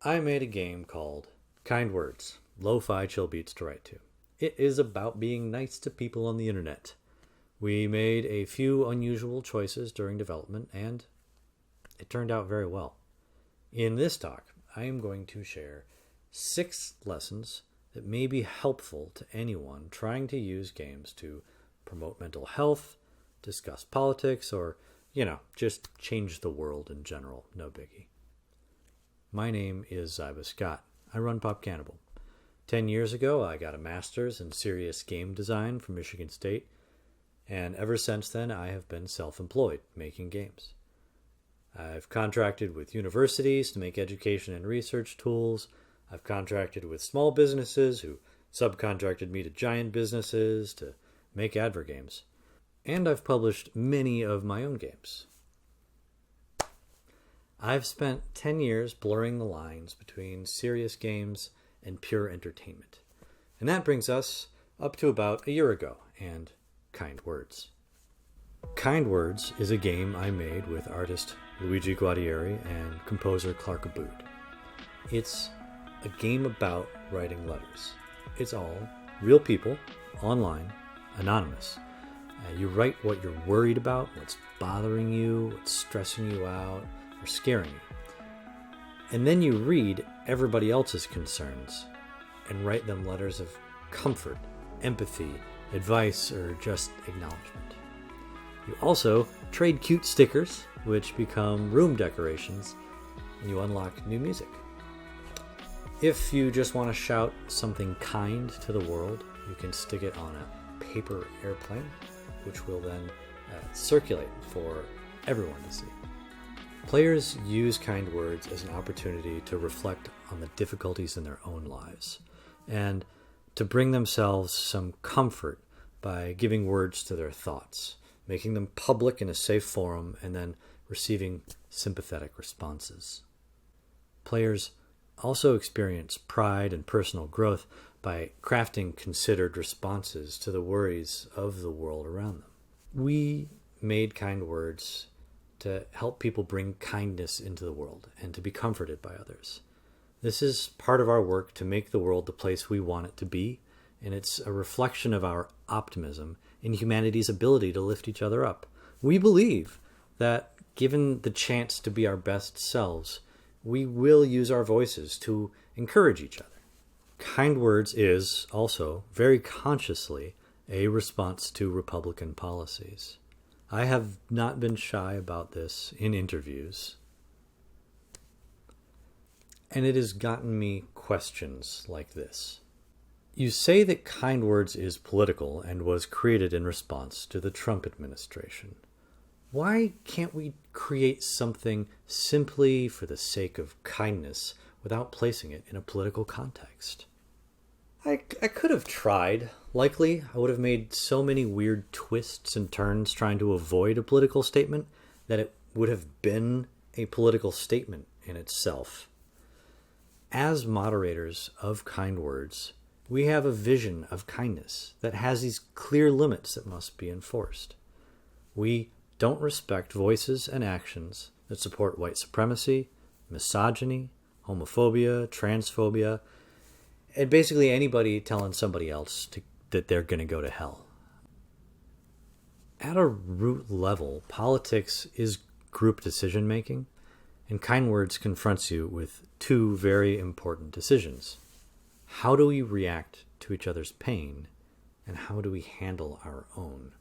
I made a game called Kind Words, Lo-Fi Chill Beats to Write to. It is about being nice to people on the internet. We made a few unusual choices during development, and it turned out very well. In this talk, I am going to share 6 lessons that may be helpful to anyone trying to use games to promote mental health, discuss politics, or, just change the world in general. No biggie. My name is Ziba Scott. I run Popcannibal. 10 years ago, I got a master's in serious game design from Michigan State, and ever since then, I have been self-employed making games. I've contracted with universities to make education and research tools. I've contracted with small businesses who subcontracted me to giant businesses to make advert games. And I've published many of my own games. I've spent 10 years blurring the lines between serious games and pure entertainment. And that brings us up to about a year ago and Kind Words. Kind Words is a game I made with artist Luigi Guadieri and composer Clark Abood. It's a game about writing letters. It's all real people, online, anonymous. You write what you're worried about, what's bothering you, what's stressing you out, or scaring you. And then you read everybody else's concerns and write them letters of comfort, empathy, advice, or just acknowledgement. You also trade cute stickers, which become room decorations, and you unlock new music. If you just want to shout something kind to the world, you can stick it on a paper airplane, which will then circulate for everyone to see. Players use Kind Words as an opportunity to reflect on the difficulties in their own lives and to bring themselves some comfort by giving words to their thoughts, making them public in a safe forum, and then receiving sympathetic responses. Players also experience pride and personal growth by crafting considered responses to the worries of the world around them. We made Kind Words to help people bring kindness into the world and to be comforted by others. This is part of our work to make the world the place we want it to be, and it's a reflection of our optimism in humanity's ability to lift each other up. We believe that given the chance to be our best selves, we will use our voices to encourage each other. Kind Words is also, very consciously, a response to Republican policies. I have not been shy about this in interviews, and it has gotten me questions like this. You say that Kind Words is political and was created in response to the Trump administration. Why can't we create something simply for the sake of kindness without placing it in a political context? I could have tried. Likely, I would have made so many weird twists and turns trying to avoid a political statement that it would have been a political statement in itself. As moderators of Kind Words, we have a vision of kindness that has these clear limits that must be enforced. We don't respect voices and actions that support white supremacy, misogyny, homophobia, transphobia, and basically anybody telling somebody else that they're going to go to hell. At a root level, politics is group decision-making, and Kind Words confronts you with 2 very important decisions. How do we react to each other's pain, and how do we handle our own?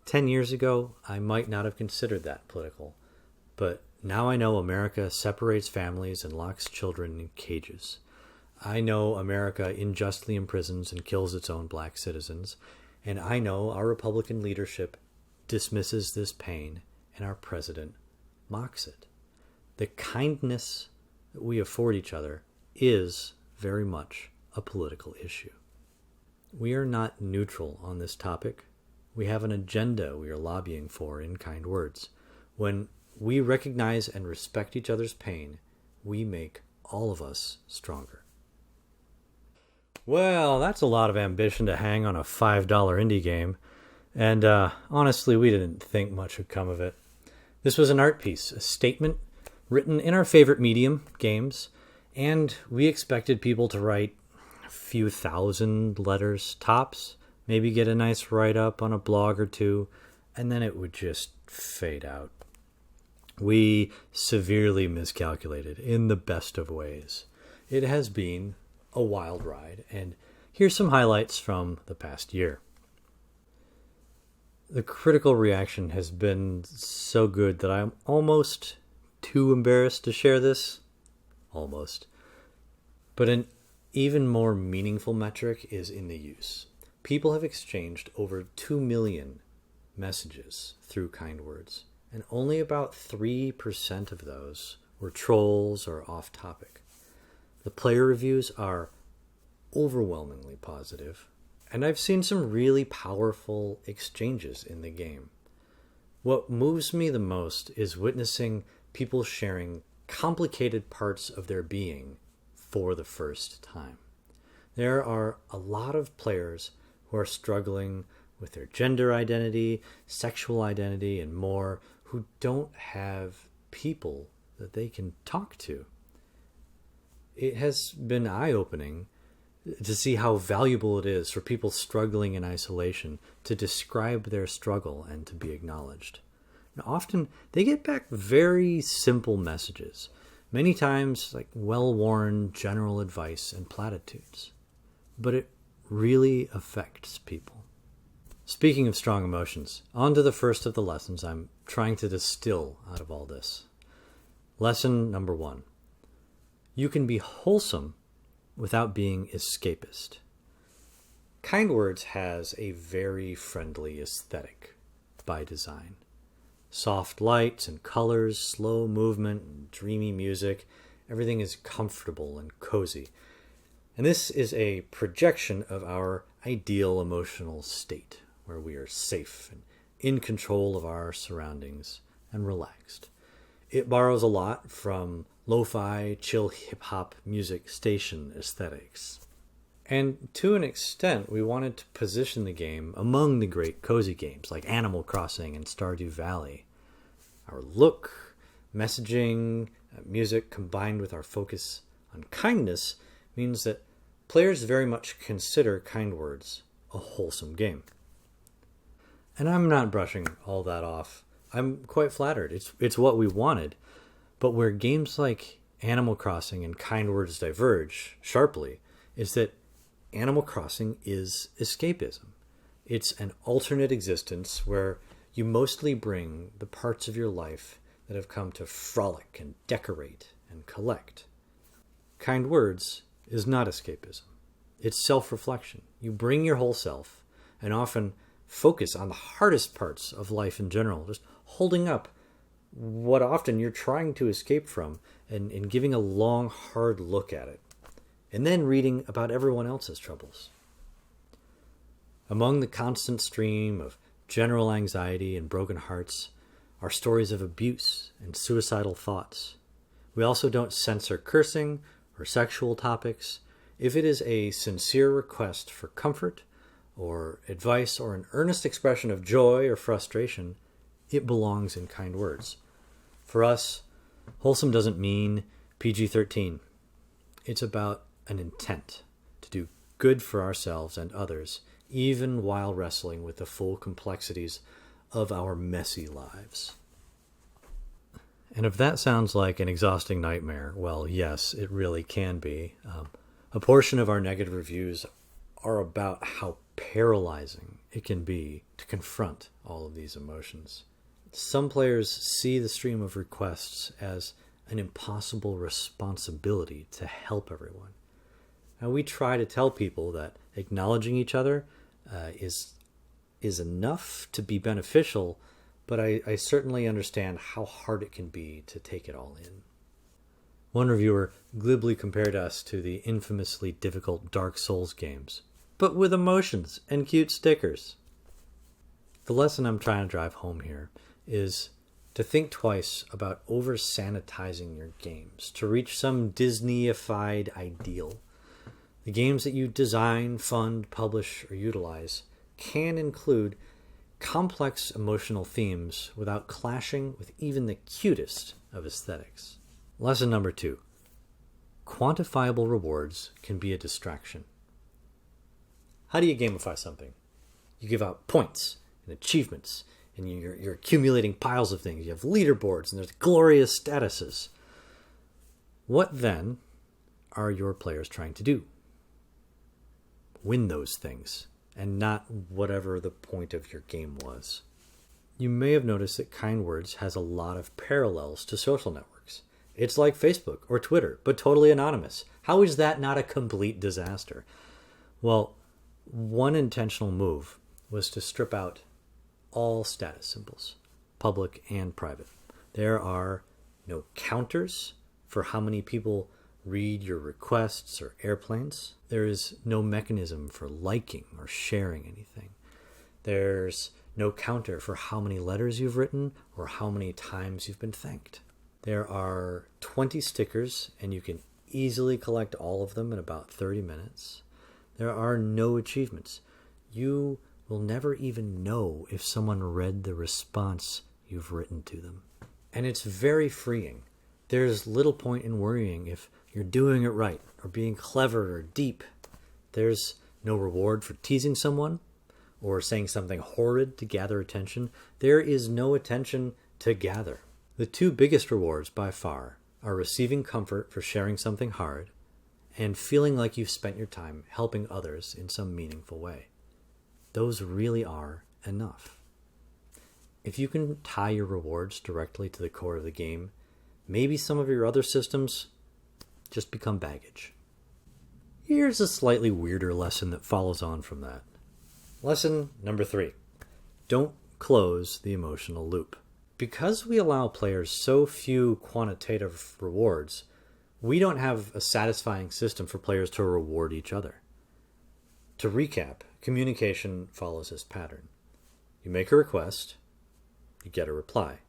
10 years ago, I might not have considered that political, but now I know America separates families and locks children in cages. I know America unjustly imprisons and kills its own black citizens, and I know our Republican leadership dismisses this pain, and our president mocks it. The kindness that we afford each other is very much a political issue. We are not neutral on this topic. We have an agenda we are lobbying for in Kind Words. When we recognize and respect each other's pain, we make all of us stronger. Well, that's a lot of ambition to hang on a $5 indie game, and honestly, we didn't think much would come of it. This was an art piece, a statement written in our favorite medium, games, and we expected people to write a few thousand letters tops, maybe get a nice write-up on a blog or two, and then it would just fade out. We severely miscalculated in the best of ways. It has been a wild ride, and here's some highlights from the past year. The critical reaction has been so good that I'm almost too embarrassed to share this. Almost. But an even more meaningful metric is in the use. People have exchanged over 2 million messages through kind words, and only about 3% of those were trolls or off topic. The player reviews are overwhelmingly positive, and I've seen some really powerful exchanges in the game. What moves me the most is witnessing people sharing complicated parts of their being for the first time. There are a lot of players who are struggling with their gender identity, sexual identity, and more, who don't have people that they can talk to. It has been eye-opening to see how valuable it is for people struggling in isolation to describe their struggle and to be acknowledged. And often they get back very simple messages, many times like well-worn general advice and platitudes. But it really affects people. Speaking of strong emotions, on to the first of the lessons I'm trying to distill out of all this. Lesson number 1. You can be wholesome without being escapist. Kind Words has a very friendly aesthetic by design. Soft lights and colors, slow movement, and dreamy music. Everything is comfortable and cozy. And this is a projection of our ideal emotional state, where we are safe and in control of our surroundings and relaxed. It borrows a lot from lo-fi, chill hip-hop music station aesthetics. And to an extent, we wanted to position the game among the great cozy games like Animal Crossing and Stardew Valley. Our look, messaging, music combined with our focus on kindness means that players very much consider Kind Words a wholesome game. And I'm not brushing all that off. I'm quite flattered. It's what we wanted. But where games like Animal Crossing and Kind Words diverge sharply is that Animal Crossing is escapism. It's an alternate existence where you mostly bring the parts of your life that have come to frolic and decorate and collect. Kind Words is not escapism. It's self-reflection. You bring your whole self and often focus on the hardest parts of life in general, just holding up what often you're trying to escape from and giving a long, hard look at it, and then reading about everyone else's troubles. Among the constant stream of general anxiety and broken hearts are stories of abuse and suicidal thoughts. We also don't censor cursing or sexual topics. If it is a sincere request for comfort or advice or an earnest expression of joy or frustration, it belongs in Kind Words. For us, wholesome doesn't mean PG-13. It's about an intent to do good for ourselves and others, even while wrestling with the full complexities of our messy lives. And if that sounds like an exhausting nightmare, well, yes, it really can be. A portion of our negative reviews are about how paralyzing it can be to confront all of these emotions. Some players see the stream of requests as an impossible responsibility to help everyone. Now, we try to tell people that acknowledging each other is enough to be beneficial, but I certainly understand how hard it can be to take it all in. One reviewer glibly compared us to the infamously difficult Dark Souls games, but with emotions and cute stickers. The lesson I'm trying to drive home here is to think twice about over-sanitizing your games to reach some Disney-ified ideal. The games that you design, fund, publish, or utilize can include complex emotional themes without clashing with even the cutest of aesthetics. Lesson number 2. Quantifiable rewards can be a distraction. How do you gamify something? You give out points and achievements, and you're accumulating piles of things. You have leaderboards, and there's glorious statuses. What then are your players trying to do? Win those things, and not whatever the point of your game was. You may have noticed that Kind Words has a lot of parallels to social networks. It's like Facebook or Twitter, but totally anonymous. How is that not a complete disaster? Well, one intentional move was to strip out all status symbols, public and private. There are no counters for how many people read your requests or airplanes. There is no mechanism for liking or sharing anything. There's no counter for how many letters you've written or how many times you've been thanked. There are 20 stickers, and you can easily collect all of them in about 30 minutes. There are no achievements. You will never even know if someone read the response you've written to them. And it's very freeing. There's little point in worrying if you're doing it right or being clever or deep. There's no reward for teasing someone or saying something horrid to gather attention. There is no attention to gather. The two biggest rewards by far are receiving comfort for sharing something hard and feeling like you've spent your time helping others in some meaningful way. Those really are enough. If you can tie your rewards directly to the core of the game, maybe some of your other systems just become baggage. Here's a slightly weirder lesson that follows on from that. Lesson number 3. Don't close the emotional loop. Because we allow players so few quantitative rewards, we don't have a satisfying system for players to reward each other. To recap, communication follows this pattern. You make a request, you get a reply.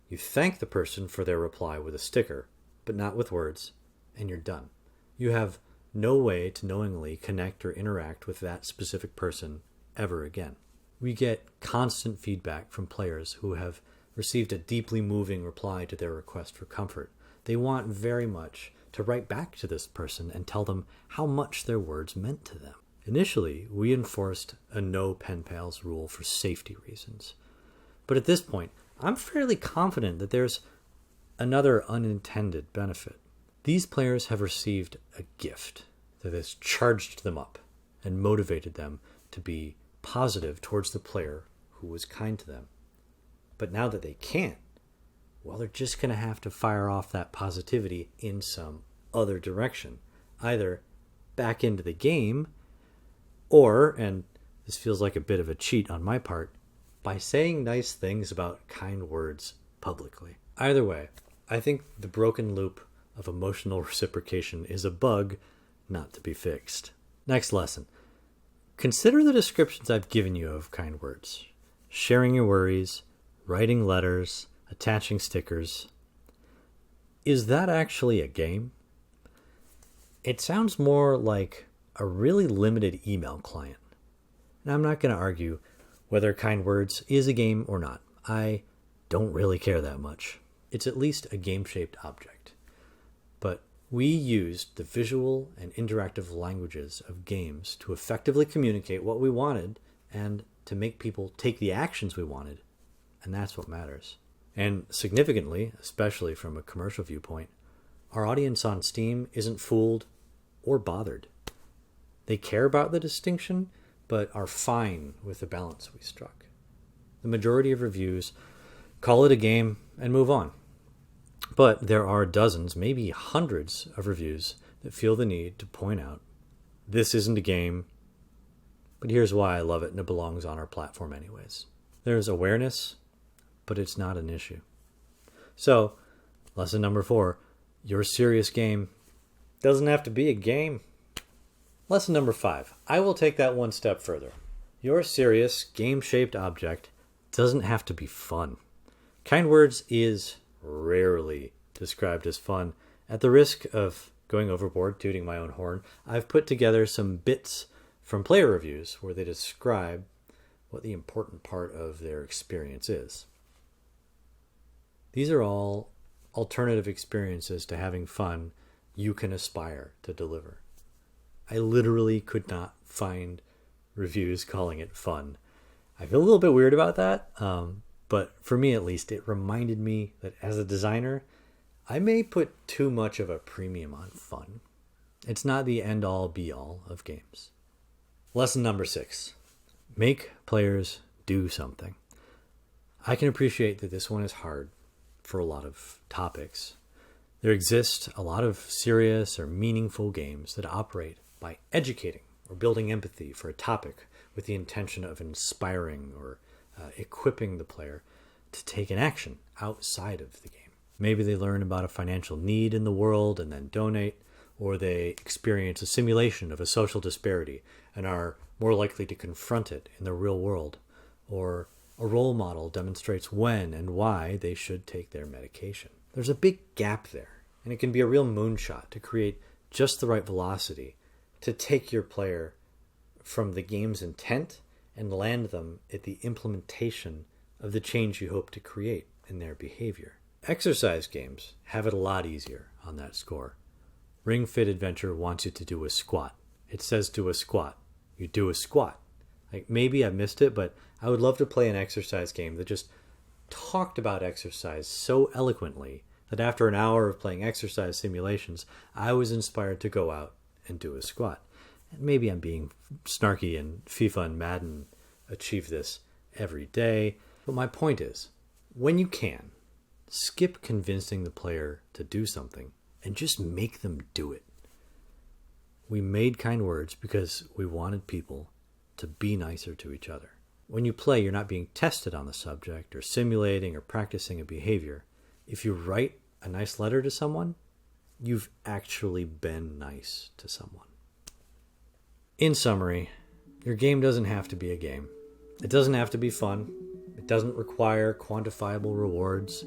You thank the person for their reply with a sticker, but not with words, and you're done. You have no way to knowingly connect or interact with that specific person ever again. We get constant feedback from players who have received a deeply moving reply to their request for comfort. They want very much to write back to this person and tell them how much their words meant to them. Initially, we enforced a no pen pals rule for safety reasons. But at this point, I'm fairly confident that there's another unintended benefit. These players have received a gift that has charged them up and motivated them to be positive towards the player who was kind to them. But now that they can't, well, they're just going to have to fire off that positivity in some other direction. Either back into the game, or, and this feels like a bit of a cheat on my part, by saying nice things about Kind Words publicly. Either way, I think the broken loop of emotional reciprocation is a bug not to be fixed. Next lesson. Consider the descriptions I've given you of Kind Words. Sharing your worries, writing letters, attaching stickers. Is that actually a game? It sounds more like a really limited email client. And I'm not going to argue whether Kind Words is a game or not. I don't really care that much. It's at least a game-shaped object. But we used the visual and interactive languages of games to effectively communicate what we wanted and to make people take the actions we wanted. And that's what matters. And significantly, especially from a commercial viewpoint, our audience on Steam isn't fooled or bothered. They care about the distinction, but are fine with the balance we struck. The majority of reviews call it a game and move on. But there are dozens, maybe hundreds of reviews that feel the need to point out, this isn't a game, but here's why I love it and it belongs on our platform anyways. There's awareness, but it's not an issue. So, lesson number 4, your serious game doesn't have to be a game. Lesson number 5, I will take that one step further. Your serious, game-shaped object doesn't have to be fun. Kind Words is rarely described as fun. At the risk of going overboard, tooting my own horn, I've put together some bits from player reviews where they describe what the important part of their experience is. These are all alternative experiences to having fun you can aspire to deliver. I literally could not find reviews calling it fun. I feel a little bit weird about that, but for me at least, it reminded me that as a designer, I may put too much of a premium on fun. It's not the end-all be-all of games. Lesson number 6. Make players do something. I can appreciate that this one is hard for a lot of topics. There exist a lot of serious or meaningful games that operate by educating or building empathy for a topic with the intention of inspiring or equipping the player to take an action outside of the game. Maybe they learn about a financial need in the world and then donate, or they experience a simulation of a social disparity and are more likely to confront it in the real world, or a role model demonstrates when and why they should take their medication. There's a big gap there, and it can be a real moonshot to create just the right velocity to take your player from the game's intent and land them at the implementation of the change you hope to create in their behavior. Exercise games have it a lot easier on that score. Ring Fit Adventure wants you to do a squat. It says do a squat. You do a squat. Like, maybe I missed it, but I would love to play an exercise game that just talked about exercise so eloquently that after an hour of playing exercise simulations, I was inspired to go out and do a squat. And maybe I'm being snarky, and FIFA and Madden achieve this every day. But my point is, when you can, skip convincing the player to do something and just make them do it. We made kind words because we wanted people to be nicer to each other. When you play, you're not being tested on the subject or simulating or practicing a behavior. If you write a nice letter to someone, you've actually been nice to someone. In summary, your game doesn't have to be a game. It doesn't have to be fun. It doesn't require quantifiable rewards.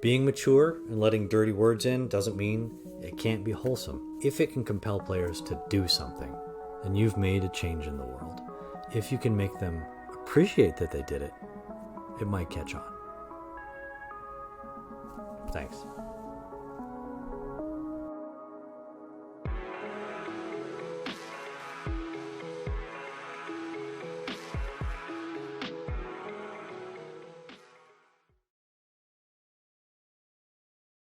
Being mature and letting dirty words in doesn't mean it can't be wholesome. If it can compel players to do something, then you've made a change in the world. If you can make them appreciate that they did it, it might catch on. Thanks.